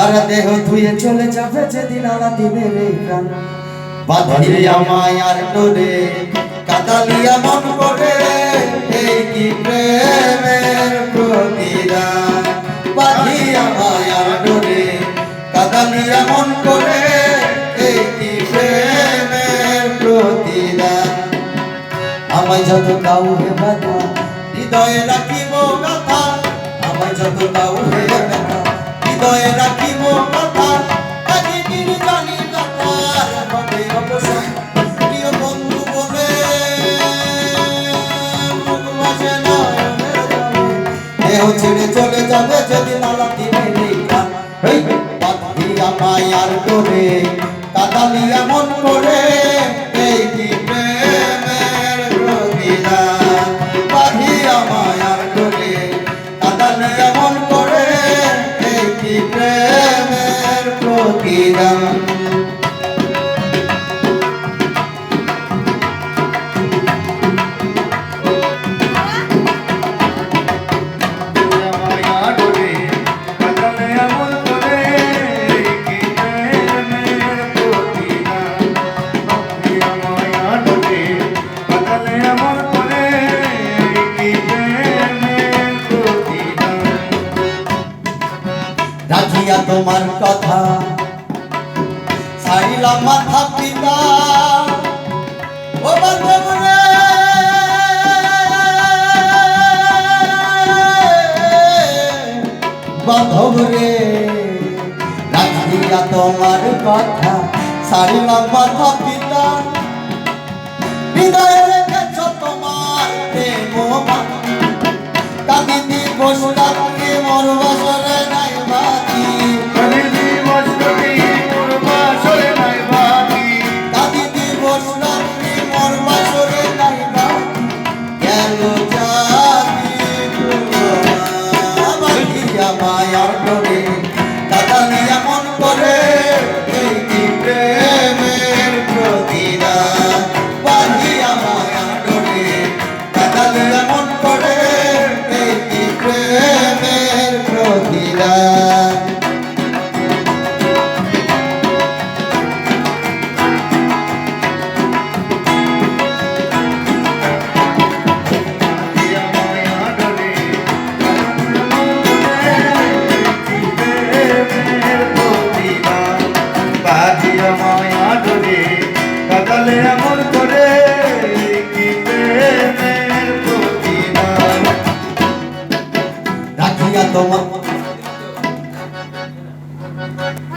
আর দেহ ধুয়ে চলে যাবে যেদিন আলা দিবে রে প্রাণ বাঁধিয়ে আমায় আর ডোরে কাদালিয়া মন করে এই কি প্রেমের প্রতিদান বাঁধিয়ে আমায় আর ডোরে কাদালিয়া মন করে এই কি প্রেমের প্রতিদান আমায় যত কাউ হে বাধা হৃদয়ে রাখিব কথা আমায় যত কাউ হে বাধা হৃদয়ে রাখিব কথা একদিন জানি তার হবে অবসান প্রিয় বন্ধু বলে মুখ ভাসে না দেহ ছেড়ে চলে যাবে যদি মালা দিবে এই গান এই বাঁধিয়া মায়ার ডোরে কাদালিয়া মন করে এই কি প্রেমের প্রতিদান বাঁধিয়া মায়ার ডোরে কাদালিয়া মন করে এই কি প্রেমের প্রতিদান রাখিয়া তোমার কথা ছাড়িলাম মাথা পিতা ও বান্ধব রে বান্ধব রে রাখিয়া তোমার কথা ছাড়িলাম মাথা পিতা হৃদয়ে রেখেছ তোমার প্রেম কাঁদিতে বসলাকে মোর বাসরে নাই বাতি কাঁদিতে বসলাকে মোর বাসরে নাই বাতি গেল জাতি বাঁধিয়া মায়ার ডোরে কাদালিয়া মন করে এই কি প্রেমের প্রতিদান বাঁধিয়া মায়ার ডোরে কাদালিয়া মন করে এই কি প্রেমের প্রতিদান রাখিয়া তোমার